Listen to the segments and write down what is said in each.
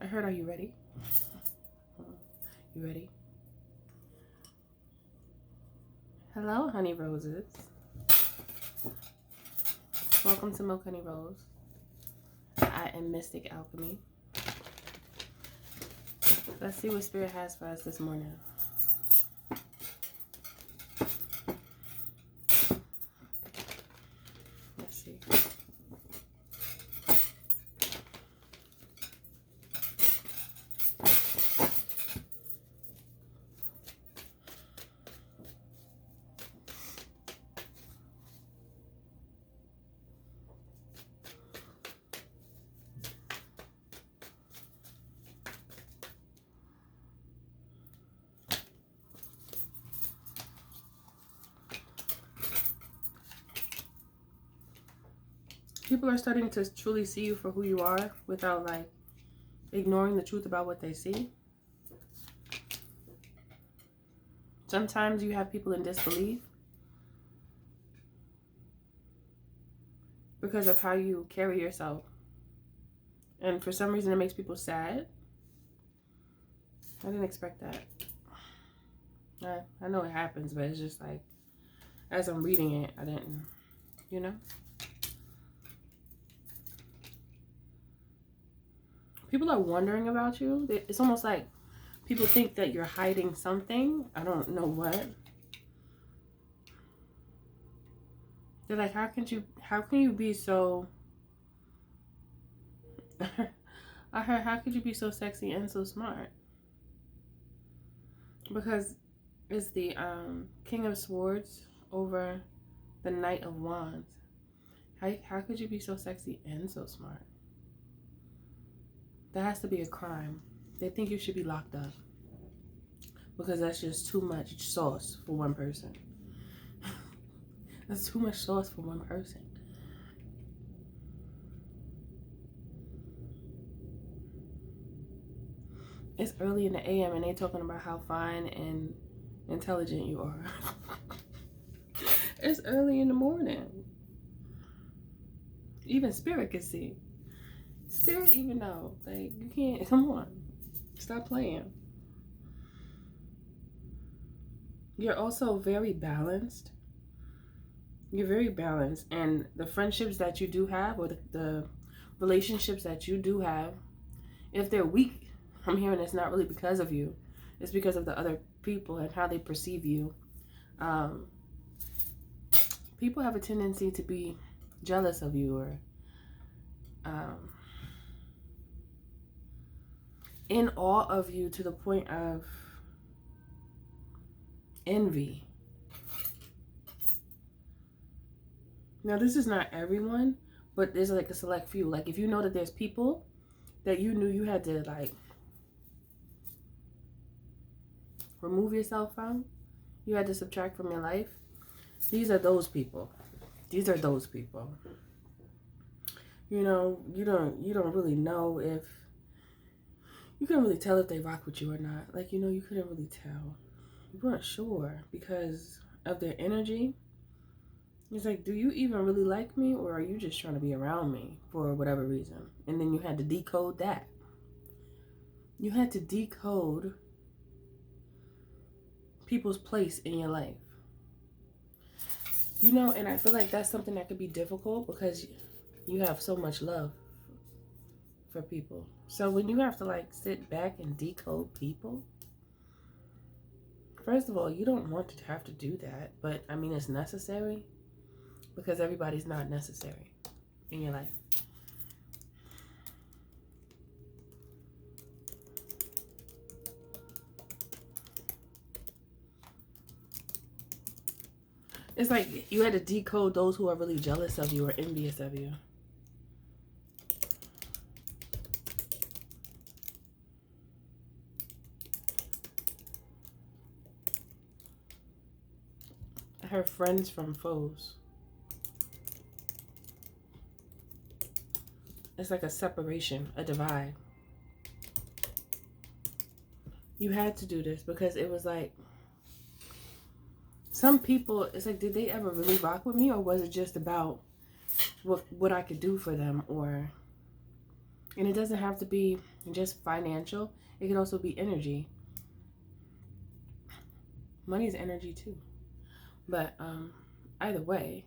I heard, are you ready? You ready? Hello, honey roses. Welcome to Milk Honey Rose. I am Mystic Alchemy. Let's see what Spirit has for us this morning. Let's see. People are starting to truly see you for who you are without like ignoring the truth about what they see. Sometimes you have people in disbelief because of how you carry yourself. And for some reason it makes people sad. I didn't expect that. I know it happens, but it's just like, as I'm reading it, I didn't, you know? People are wondering about you. It's almost like people think that you're hiding something. I don't know what. They're like, how can you be so... I heard, how could you be so sexy and so smart? Because it's the King of Swords over the Knight of Wands. How could you be so sexy and so smart? That has to be a crime. They think you should be locked up. Because that's just too much sauce for one person. That's too much sauce for one person. It's early in the AM and they talking about how fine and intelligent you are. It's early in the morning. Even Spirit can see. Spirit even know. Like, you can't, come on. Stop playing. You're also very balanced. You're very balanced. And the friendships that you do have, or the relationships that you do have, if they're weak, I'm hearing it's not really because of you. It's because of the other people and how they perceive you. People have a tendency to be jealous of you, or in awe of you to the point of envy. Now, this is not everyone, but there's like a select few. Like, if you know that there's people that you knew you had to like remove yourself from, you had to subtract from your life, these are those people. These are those people. You know, you don't really know if, you couldn't really tell if they rock with you or not. Like, you know, you couldn't really tell. You weren't sure because of their energy. It's like, do you even really like me, or are you just trying to be around me for whatever reason? And then you had to decode that. You had to decode people's place in your life. You know, and I feel like that's something that could be difficult because you have so much love for people. So when you have to like sit back and decode people, first of all, you don't want to have to do that, but I mean, it's necessary because everybody's not necessary in your life. It's like you had to decode those who are really jealous of you or envious of you. I heard friends from foes. It's like a separation, a divide. You had to do this because it was like, some people, it's like, did they ever really rock with me, or was it just about what I could do for them, or And it doesn't have to be just financial. It can also be energy. Money is energy too. But either way,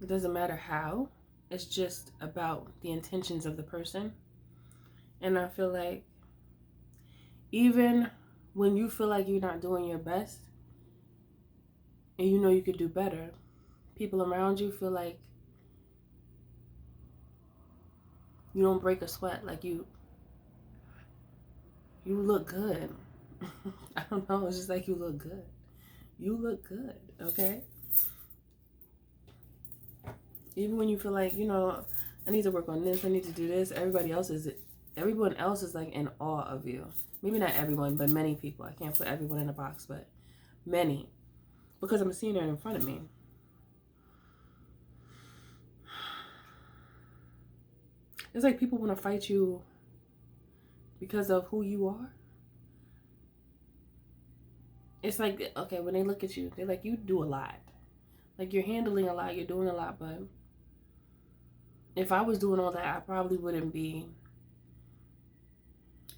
it doesn't matter how. It's just about the intentions of the person. And I feel like even when you feel like you're not doing your best and you know you could do better, people around you feel like you don't break a sweat. Like you look good. I don't know. It's just like you look good. You look good, okay? Even when you feel like, you know, I need to work on this, I need to do this, everyone else is like in awe of you. Maybe not everyone, but many people. I can't put everyone in a box, but many. Because I'm seeing it in front of me. It's like people want to fight you because of who you are. It's like, okay, when they look at you, they're like, you do a lot. Like, you're handling a lot, you're doing a lot, but if I was doing all that, I probably wouldn't be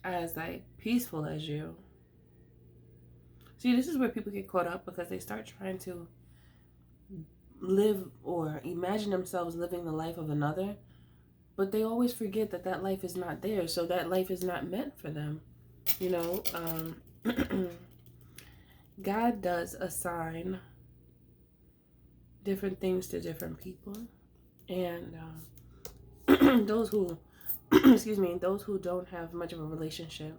as, like, peaceful as you. See, this is where people get caught up because they start trying to live or imagine themselves living the life of another, but they always forget that that life is not theirs, so that life is not meant for them. You know, God does assign different things to different people, and those who excuse me, those who don't have much of a relationship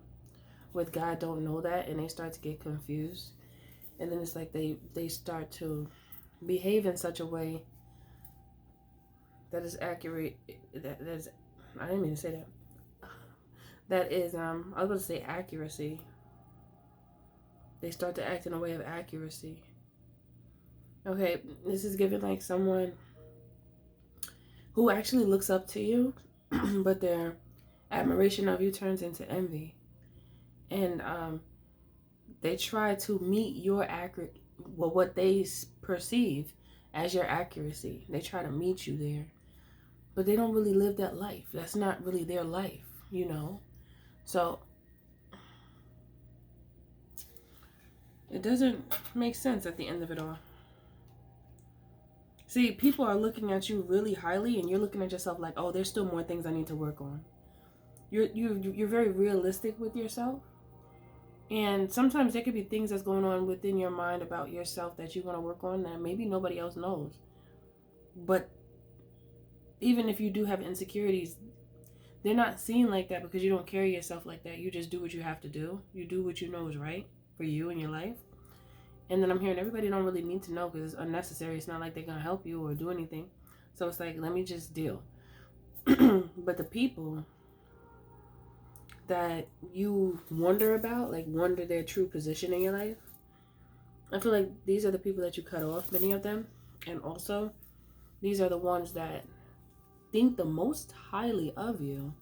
with God don't know that, and they start to get confused, and then it's like they start to behave in such a way that is accurate, that is, I didn't mean to say that, that is I was about to say accuracy. They start to act in a way of accuracy. Okay, this is given like someone who actually looks up to you, but their admiration of you turns into envy. And they try to meet your what they perceive as your accuracy. They try to meet you there, but they don't really live that life. That's not really their life, you know? So it doesn't make sense at the end of it all. See, people are looking at you really highly, and you're looking at yourself like, oh, there's still more things I need to work on. You're very realistic with yourself, and sometimes there could be things that's going on within your mind about yourself that you want to work on that maybe nobody else knows. But even if you do have insecurities, they're not seen like that because you don't carry yourself like that. You just do what you have to do. You do what you know is right for you in your life. And then I'm hearing everybody don't really need to know because it's unnecessary. It's not like they're going to help you or do anything. So it's like, let me just deal. But the people that you wonder about, like wonder their true position in your life, I feel like these are the people that you cut off, many of them. And also, these are the ones that think the most highly of you,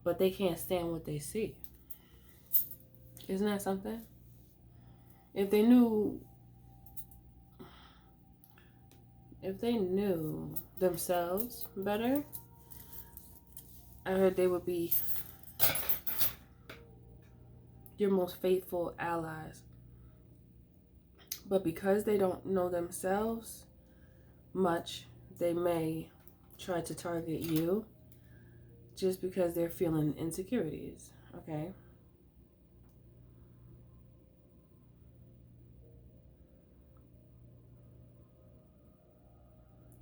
but they can't stand what they see. Isn't that something? If they knew themselves better, I heard they would be your most faithful allies. But because they don't know themselves much, they may try to target you just because they're feeling insecurities, okay?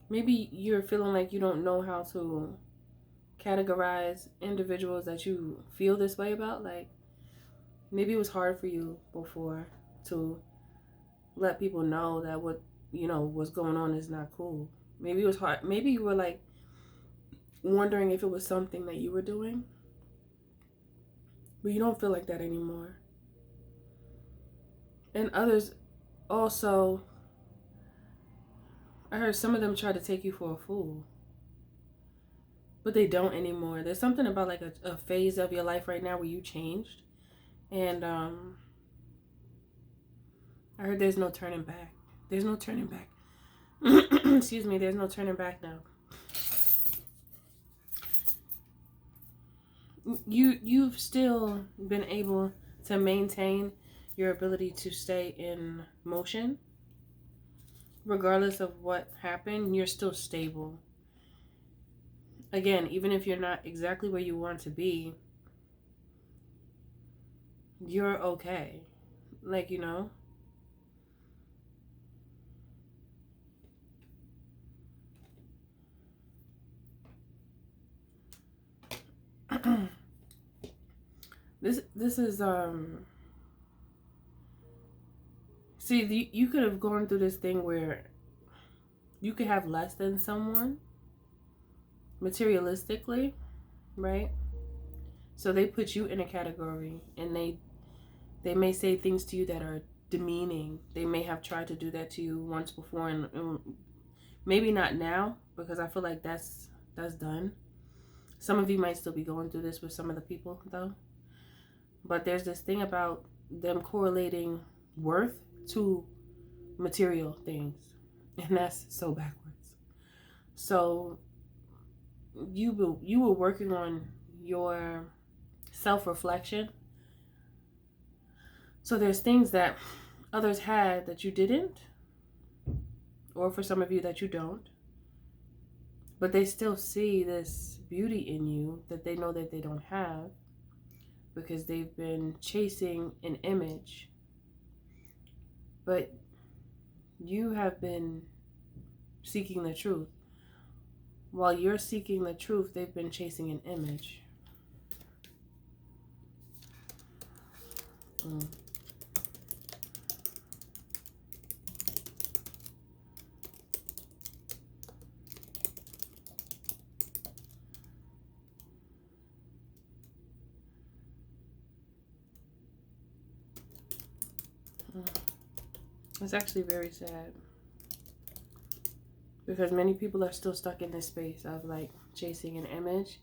Maybe you're feeling like you don't know how to categorize individuals that you feel this way about. Like, maybe it was hard for you before to let people know that what, you know, what's going on is not cool. Maybe it was hard. Maybe you were like wondering if it was something that you were doing, but you don't feel like that anymore. And others also, I heard some of them try to take you for a fool, but they don't anymore. There's something about like a phase of your life right now where you changed, and I heard there's no turning back. There's no turning back. Excuse me, there's no turning back now. you've still been able to maintain your ability to stay in motion. Regardless of what happened, you're still stable. Again, even if you're not exactly where you want to be, you're okay. Like, you know. This is see, you could have gone through this thing where you could have less than someone materialistically, right? So they put you in a category, and they may say things to you that are demeaning. They may have tried to do that to you once before, and maybe not now, because I feel like that's done. Some of you might still be going through this with some of the people though. But there's this thing about them correlating worth to material things, and that's so backwards. So you were working on your self-reflection. So there's things that others had that you didn't, or for some of you that you don't, but they still see this beauty in you that they know that they don't have, because they've been chasing an image. But you have been seeking the truth. While you're seeking the truth, they've been chasing an image. It's actually very sad, because many people are still stuck in this space of like chasing an image,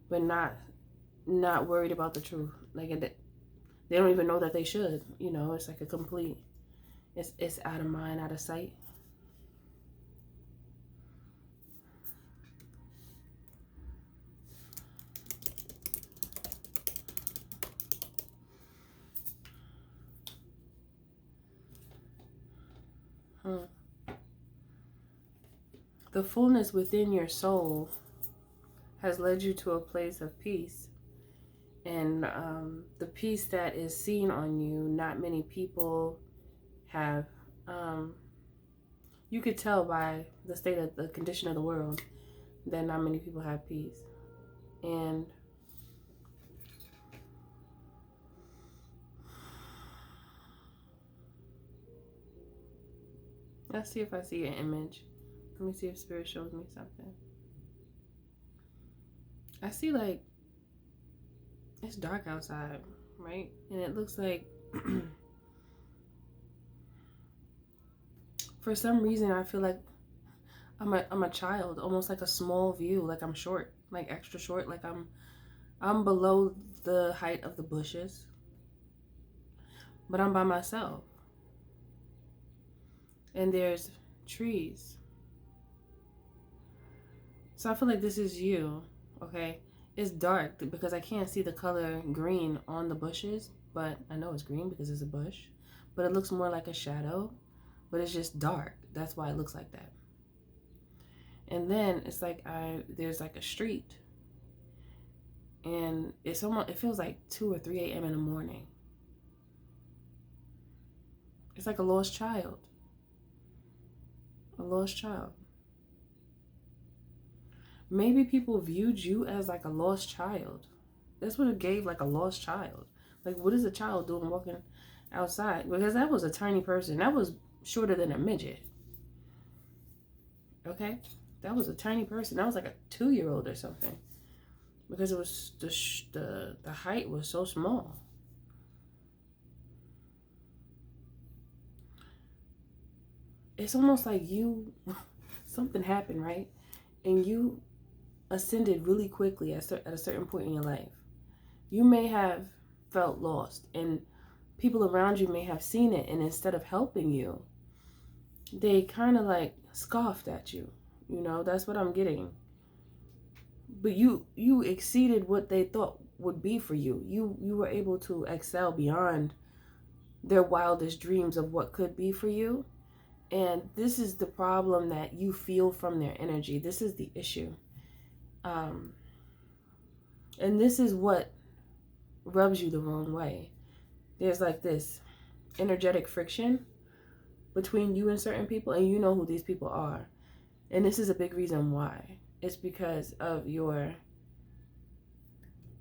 but not worried about the truth. Like they don't even know that they should. You know, it's like a complete. It's out of mind, out of sight. The fullness within your soul has led you to a place of peace. And the peace that is seen on you, not many people have. You could tell by the state of the condition of the world that not many people have peace. And let's see if I see an image. Let me see if Spirit shows me something. I see like it's dark outside, right? And it looks like for some reason I feel like I'm a child, almost like a small view, like I'm short, like extra short, like I'm below the height of the bushes, but I'm by myself. And there's trees. So I feel like this is you, okay? It's dark because I can't see the color green on the bushes, but I know it's green because it's a bush. But it looks more like a shadow, but it's just dark. That's why it looks like that. And then it's like there's like a street, and it feels like 2 or 3 a.m. in the morning. It's like a lost child. A lost child. Maybe people viewed you as like a lost child. That's what it gave, like a lost child. Like, what is a child doing walking outside? Because that was a tiny person. That was shorter than a midget. Okay? That was a tiny person. That was like a 2-year-old or something. Because it was the height was so small. It's almost like something happened, right? And you ascended really quickly at a certain point in your life. You may have felt lost, and people around you may have seen it, and instead of helping you, they kind of like scoffed at you. You know, that's what I'm getting. But you exceeded what they thought would be for you. You were able to excel beyond their wildest dreams of what could be for you. And this is the problem that you feel from their energy. This is the issue. And this is what rubs you the wrong way. There's like this energetic friction between you and certain people, and you know who these people are. And this is a big reason why. It's because of your,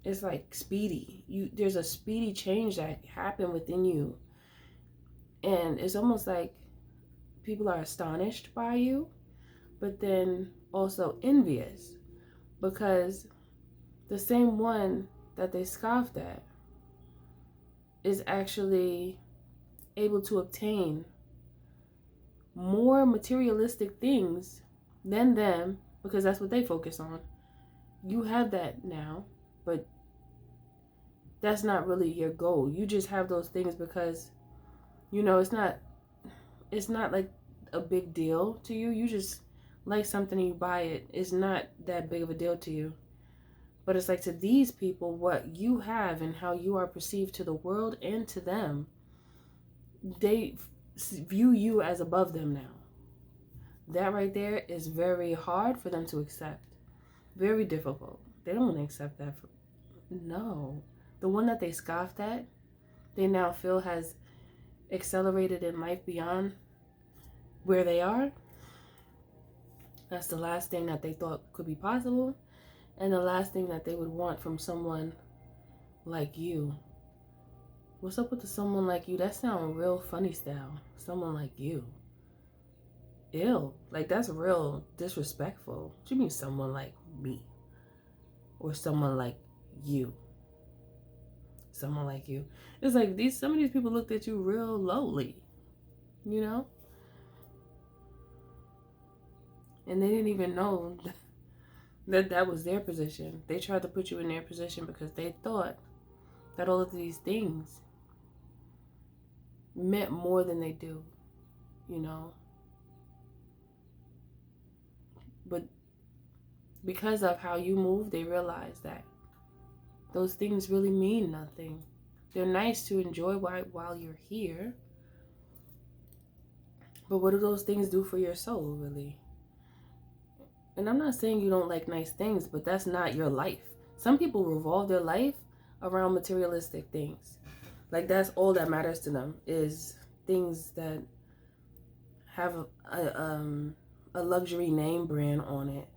it's like speedy. There's a speedy change that happened within you. And it's almost like people are astonished by you, but then also envious, because the same one that they scoffed at is actually able to obtain more materialistic things than them, because that's what they focus on. You have that now, but that's not really your goal. You just have those things because, you know, it's not like a big deal to you. You just like something and you buy it. It's not that big of a deal to you. But it's like, to these people, what you have and how you are perceived to the world and to them, they view you as above them now. That right there is very hard for them to accept. Very difficult. They don't want to accept that. No. The one that they scoffed at, they now feel has accelerated in life beyond where they are. That's the last thing that they thought could be possible. And the last thing that they would want from someone like you. What's up with the someone like you? That sounds real funny style. Someone like you. Ew. Like, that's real disrespectful. What do you mean someone like me? Or someone like you? Someone like you. It's like some of these people looked at you real lowly. You know? And they didn't even know that was their position. They tried to put you in their position because they thought that all of these things meant more than they do, you know. But because of how you move, they realize that those things really mean nothing. They're nice to enjoy while you're here, but what do those things do for your soul, really? And I'm not saying you don't like nice things, but that's not your life. Some people revolve their life around materialistic things. Like, that's all that matters to them, is things that have a luxury name brand on it.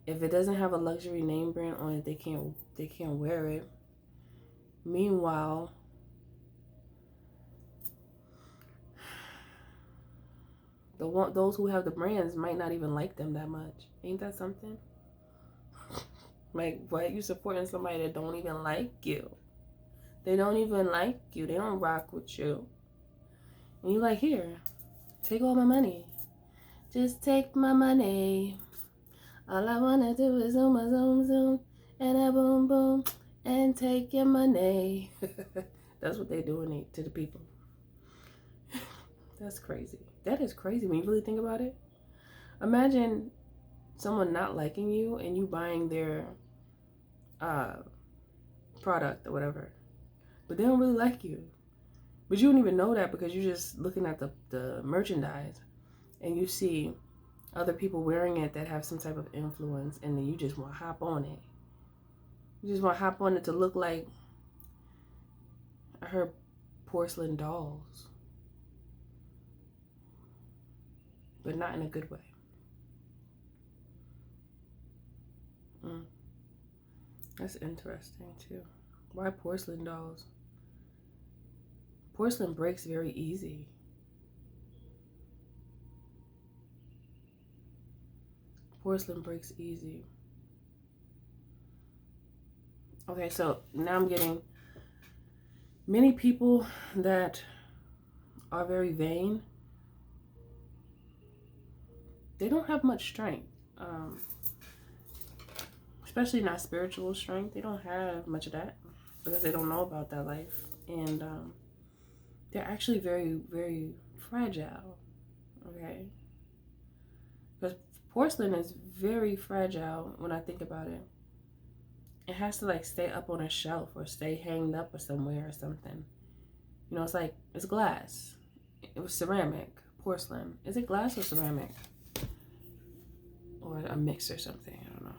If it doesn't have a luxury name brand on it, they can't wear it. Meanwhile, those who have the brands might not even like them that much. Ain't that something? Like, why are you supporting somebody that don't even like you? They don't even like you. They don't rock with you. And you're like, here, take all my money. Just take my money. All I wanna do is zoom, a zoom, zoom, and a boom, boom, and take your money. That's what they're doing to the people. That's crazy. That is crazy when you really think about it. Imagine someone not liking you and you buying their product or whatever, but they don't really like you. But you don't even know that because you're just looking at the merchandise and you see other people wearing it that have some type of influence, and then you just want to hop on it. You just want to hop on it to look like, I heard, porcelain dolls. But not in a good way. That's interesting too. Why porcelain dolls? Porcelain breaks very easy. Porcelain breaks easy. Okay, so now I'm getting many people that are very vain. They don't have much strength, especially not spiritual strength. They don't have much of that because they don't know about that life. And they're actually very, very fragile, okay? Because porcelain is very fragile when I think about it. it has to like stay up on a shelf or stay hanged up or somewhere or something. You know, it's like, it's glass. It was ceramic, porcelain. Is it glass or ceramic? Or a mix or something, I don't know.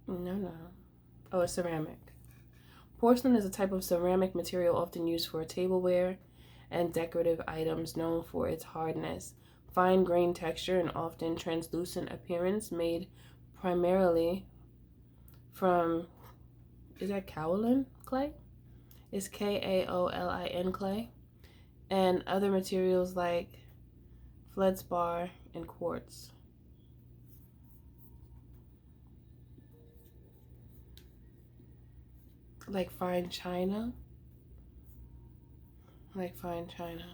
No. Oh, it's ceramic. Porcelain is a type of ceramic material often used for tableware and decorative items, known for its hardness, fine grained texture, and often translucent appearance, made primarily from, is that kaolin clay? It's Kaolin clay, and other materials like feldspar and quartz. Like fine china. Like fine china.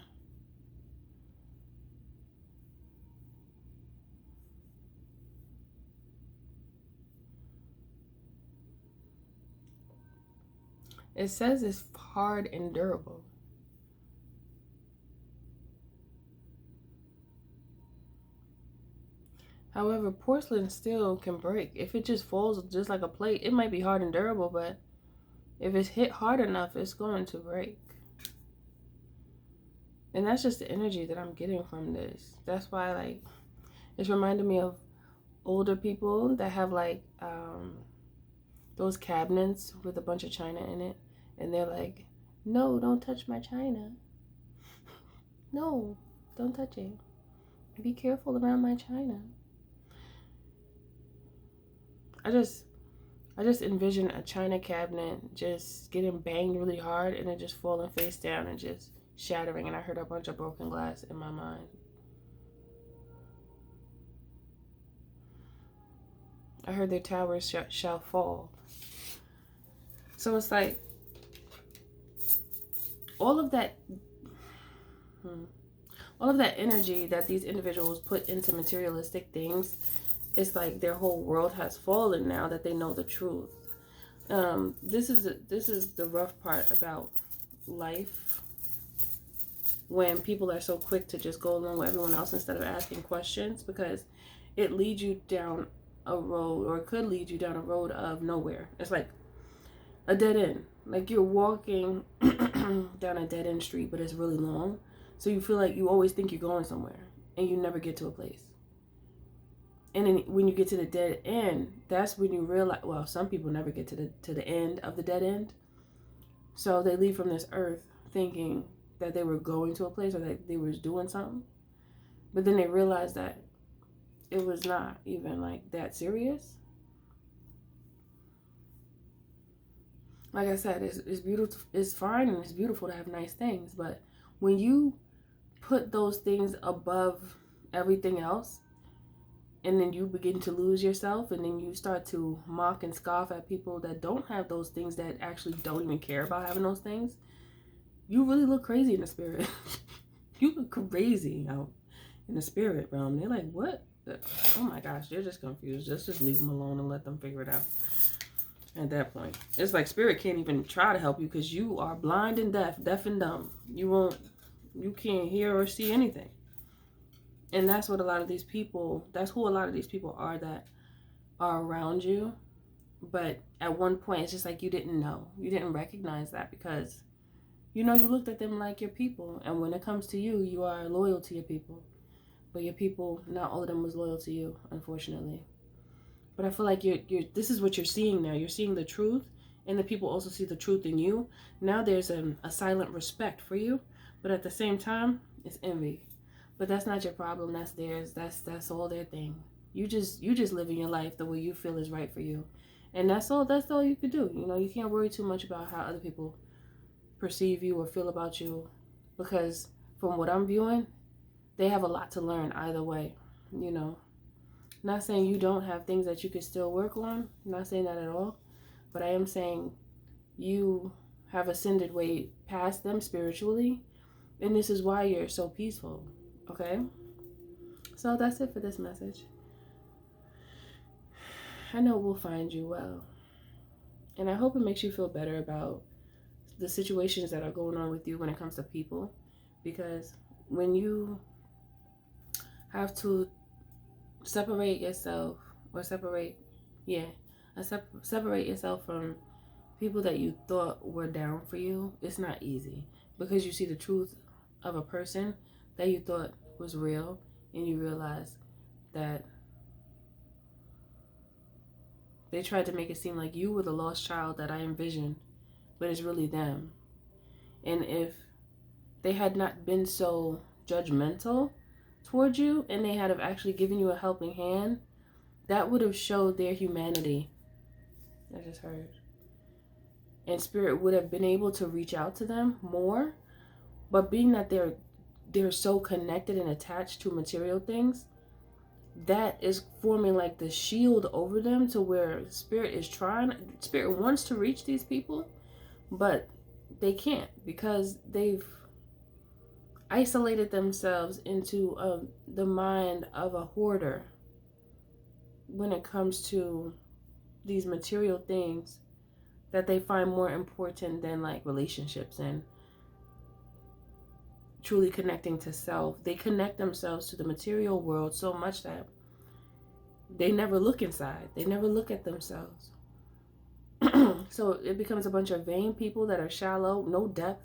It says it's hard and durable. However, porcelain still can break. If it just falls just like a plate, it might be hard and durable, but if it's hit hard enough, it's going to break. And that's just the energy that I'm getting from this. That's why, like, it's reminding me of older people that have, like, those cabinets with a bunch of china in it. And they're like, no, don't touch my china. No, don't touch it. Be careful around my china. I just envision a china cabinet just getting banged really hard and it just falling face down and just shattering, and I heard a bunch of broken glass in my mind. I heard their towers shall fall. So it's like all of that energy that these individuals put into materialistic things, it's like their whole world has fallen now that they know the truth. This is the rough part about life, when people are so quick to just go along with everyone else instead of asking questions, because it leads you down a road, or it could lead you down a road of nowhere. It's like a dead end. Like you're walking down a dead end street, but it's really long. So you feel like you always think you're going somewhere and you never get to a place. And then when you get to the dead end, that's when you realize, well, some people never get to the end of the dead end. So they leave from this earth thinking that they were going to a place or that they were doing something. But then they realize that it was not even like that serious. Like I said, it's beautiful. It's fine and it's beautiful to have nice things. But when you put those things above everything else, and then you begin to lose yourself, and then you start to mock and scoff at people that don't have those things, that actually don't even care about having those things, you really look crazy in the spirit. You look crazy out in the spirit realm. They're like, what? Oh my gosh, they're just confused. Just leave them alone and let them figure it out. At that point, it's like spirit can't even try to help you because you are blind and deaf and dumb. You can't hear or see anything. And that's what a lot of these people, that's who a lot of these people are that are around you. But at one point, it's just like you didn't know. You didn't recognize that because, you looked at them like your people. And when it comes to you, you are loyal to your people. But your people, not all of them was loyal to you, unfortunately. But I feel like this is what you're seeing now. You're seeing the truth, and the people also see the truth in you. Now there's a silent respect for you. But at the same time, it's envy. But that's not your problem. That's theirs. That's all their thing. You just living your life the way you feel is right for you, and that's all you could do. You can't worry too much about how other people perceive you or feel about you, because from what I'm viewing, they have a lot to learn either way. Not saying you don't have things that you could still work on. I'm not saying that at all, but I am saying you have ascended way past them spiritually, and this is why you're so peaceful. Okay, so that's it for this message. I know we'll find you well, and I hope it makes you feel better about the situations that are going on with you when it comes to people, because when you have to separate yourself, or separate yourself from people that you thought were down for you. It's not easy, because you see the truth of a person that you thought was real, and you realize that they tried to make it seem like you were the lost child that I envisioned, but it's really them. And if they had not been so judgmental towards you, and they had have actually given you a helping hand, that would have showed their humanity. I just heard. And Spirit would have been able to reach out to them more. But being that they're so connected and attached to material things, that is forming like the shield over them, to where Spirit wants to reach these people, but they can't, because they've isolated themselves into the mind of a hoarder when it comes to these material things that they find more important than like relationships and truly connecting to self. They connect themselves to the material world so much that they never look inside. They never look at themselves. So it becomes a bunch of vain people that are shallow, no depth.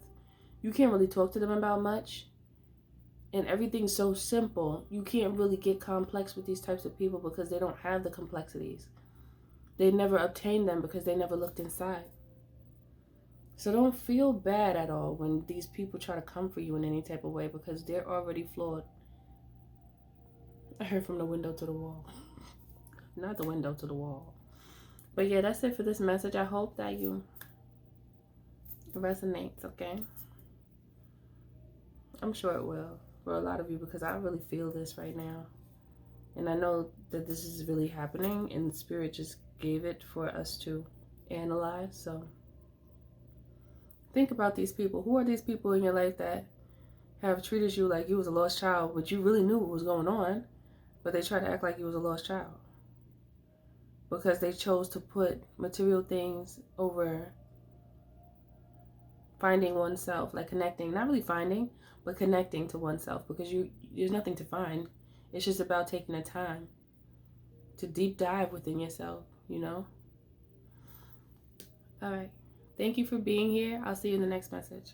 You can't really talk to them about much. And everything's so simple. You can't really get complex with these types of people, because they don't have the complexities. They never obtained them because they never looked inside. So don't feel bad at all when these people try to come for you in any type of way, because they're already flawed. I heard from the window to the wall. Not the window to the wall. But yeah, that's it for this message. I hope that you resonates, okay? I'm sure it will for a lot of you, because I really feel this right now. And I know that this is really happening, and Spirit just gave it for us to analyze. So think about these people. Who are these people in your life that have treated you like you was a lost child, but you really knew what was going on, but they try to act like you was a lost child because they chose to put material things over finding oneself, like connecting, not really finding, but connecting to oneself, because there's nothing to find. It's just about taking the time to deep dive within yourself, you know? All right. Thank you for being here. I'll see you in the next message.